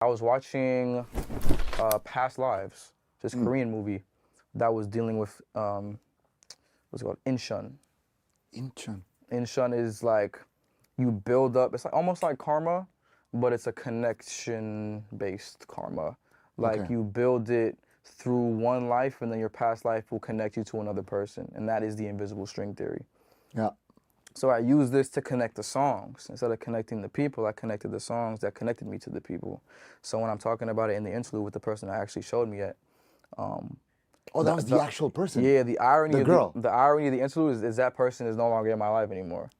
I was watching Past Lives, this Korean movie that was dealing with what's it called? Inshun. Incheon. Inshun is like you build up. It's like almost like karma, but it's a connection-based karma. Like Okay. you build it through one life, and then your past life will connect you to another person, and that is the invisible string theory. Yeah. So I used this to connect the songs. Instead of connecting the people, I connected the songs that connected me to the people. So when I'm talking about it in the interlude with the person that actually showed me it, Oh, that was the actual person. yeah, the irony The of girl. the irony of the interlude is that person is no longer in my life anymore.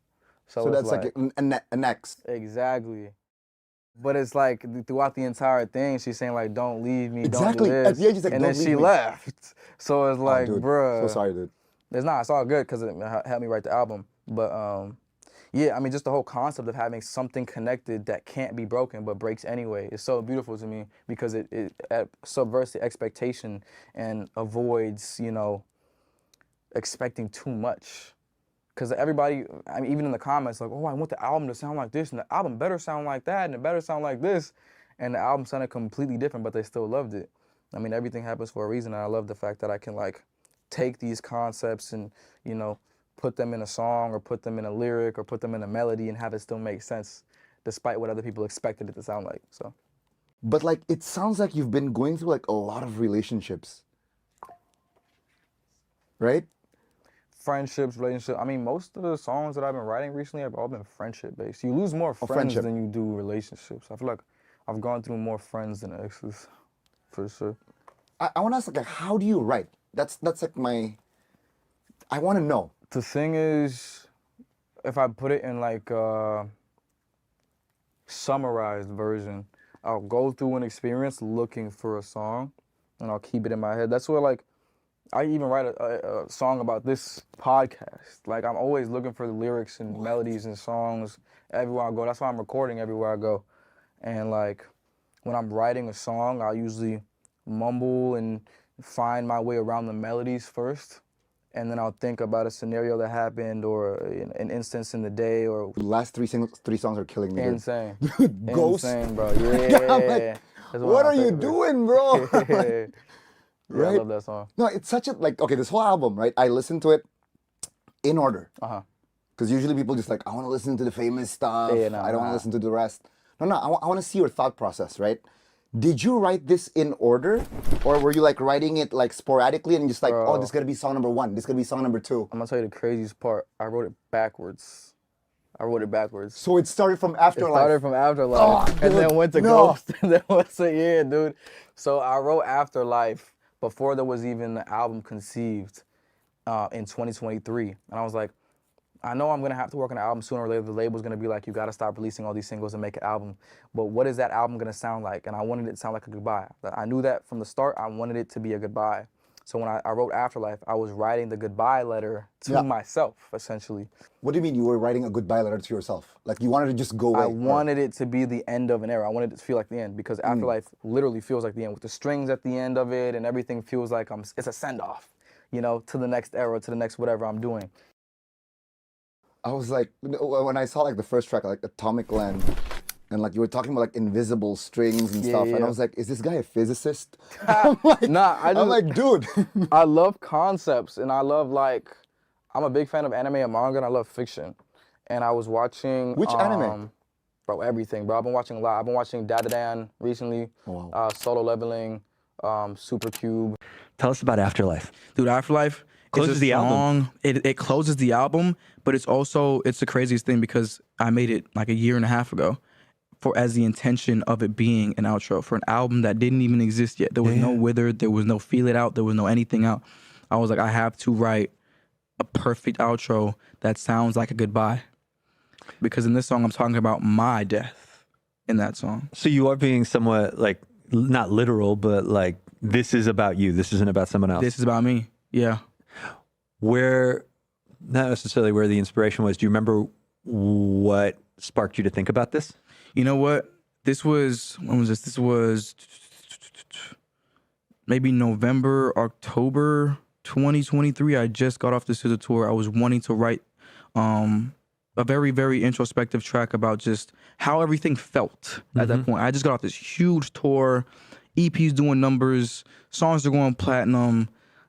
So it's that's like an ex. exactly. But it's like throughout the entire thing, she's saying like, "Don't leave me, Exactly. don't do At this," the end, she's like, and "Don't then leave she me." left. So it's Oh, like, dude. So bruh, sorry, dude. it's all good because it helped me write the album. But yeah, I mean, just the whole concept of having something connected that can't be broken but breaks anyway is so beautiful to me because it subverts the expectation and avoids, expecting too much. Because everybody, I mean, even in the comments, like, oh, I want the album to sound like this, and the album better sound like that, and it better sound like this. And the album sounded completely different, but they still loved it. I mean, everything happens for a reason, and I love the fact that I can, like, take these concepts and, put them in a song or put them in a lyric or put them in a melody and have it still make sense, despite what other people expected it to sound like, so. But like, it sounds like you've been going through like a lot of relationships, right? Friendships, relationships. I mean, most of the songs that I've been writing recently have all been friendship based. You lose more friends friendship. than you do relationships. I feel like I've gone through more friends than exes, for sure. I want to ask, like, how do you write? That's like I want to know. The thing is, if I put it in like a summarized version, I'll go through an experience looking for a song, and I'll keep it in my head. That's where like I even write a song about this podcast. Like I'm always looking for the lyrics and melodies and songs everywhere I go. That's why I'm recording everywhere I go. And like when I'm writing a song, I'll usually mumble and find my way around the melodies first. And then I'll think about a scenario that happened or an instance in the day or The last three songs are killing me. insane. Dude. Ghost. Insane, bro. Yeah. I'm like, That's one what of are my you favorites. doing, bro? Yeah, Right? I love that song. No, it's such a like. Okay, this whole album, right? I listened to it in order. Because usually people just like, I want to listen to the famous stuff. Yeah, no, I don't want nah. to listen to the rest. No, I want to see your thought process, right? Did you write this in order, or were you like writing it like sporadically and just like, oh, this is gonna be song number 1, this is gonna be song number 2? I'm gonna tell you the craziest part. I wrote it backwards. So it started from Afterlife. It started from Afterlife, Oh, and dude, then went to no. Ghost, and then went to yeah, dude. So I wrote Afterlife before there was even the album conceived in 2023, and I was like, I know I'm gonna have to work on an album sooner or later. The label's gonna be like, you gotta stop releasing all these singles and make an album. But what is that album gonna sound like? And I wanted it to sound like a goodbye. I knew that from the start. I wanted it to be a goodbye. So when I wrote Afterlife, I was writing the goodbye letter to myself, essentially. What do you mean you were writing a goodbye letter to yourself? Like you wanted to just go away? I wanted it to be the end of an era. I wanted it to feel like the end because Afterlife literally feels like the end with the strings at the end of it and everything feels like it's a send-off, to the next era, to the next whatever I'm doing. I was like, when I saw like the first track, like Atomic Land, and like you were talking about like invisible strings and stuff, and I was like, is this guy a physicist? I'm like, dude. I love concepts and I love I'm a big fan of anime and manga and I love fiction. And I was watching Which anime? Bro, everything, bro. I've been watching a lot. I've been watching Dadadan recently, Solo Leveling, Supercube. Tell us about Afterlife. Dude, Afterlife Closes the album. It closes the album, but it's the craziest thing because I made it like a year and a half ago as the intention of it being an outro for an album that didn't even exist yet. There was no Withered, there was no Feel It Out, there was no anything out. I was like, I have to write a perfect outro that sounds like a goodbye. Because in this song, I'm talking about my death in that song. So you are being somewhat like, not literal, but like, this is about you. This isn't about someone else. This is about me, yeah. Not necessarily where the inspiration was. Do you remember what sparked you to think about this? You know what? When was this? This was maybe November, October 2023. I just got off the SZA tour. I was wanting to write a very, very introspective track about just how everything felt at that point. I just got off this huge tour, EPs doing numbers, songs are going platinum.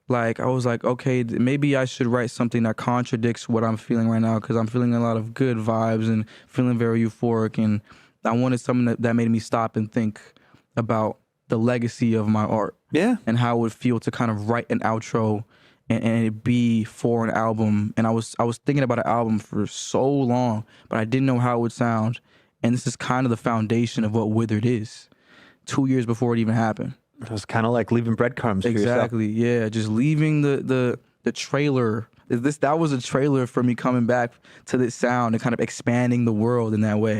Like, I was like, okay, maybe I should write something that contradicts what I'm feeling right now, because I'm feeling a lot of good vibes and feeling very euphoric. And I wanted something that made me stop and think about the legacy of my art. Yeah. And how it would feel to kind of write an outro and it be for an album. And I was thinking about an album for so long, but I didn't know how it would sound. And this is kind of the foundation of what Withered is, 2 years before it even happened. It was kind of like leaving breadcrumbs for yourself. Exactly, yeah. Just leaving the trailer. That was a trailer for me coming back to this sound and kind of expanding the world in that way.